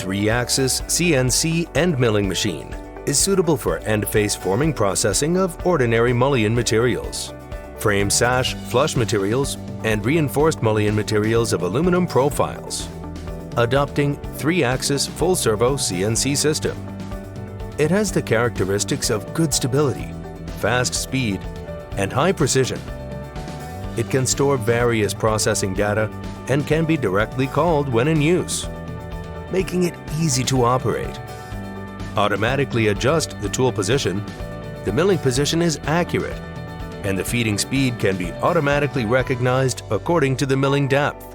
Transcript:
3-axis CNC End Milling Machine is suitable for end-face forming processing of ordinary mullion materials, frame sash flush materials, and reinforced mullion materials of aluminum profiles. Adopting 3-axis full-servo CNC system. It has the characteristics of good stability, fast speed, and high precision. It can store various processing data and can be directly called when in use, making it easy to operate. Automatically adjust the tool position, the milling position is accurate, and the feeding speed can be automatically recognized according to the milling depth.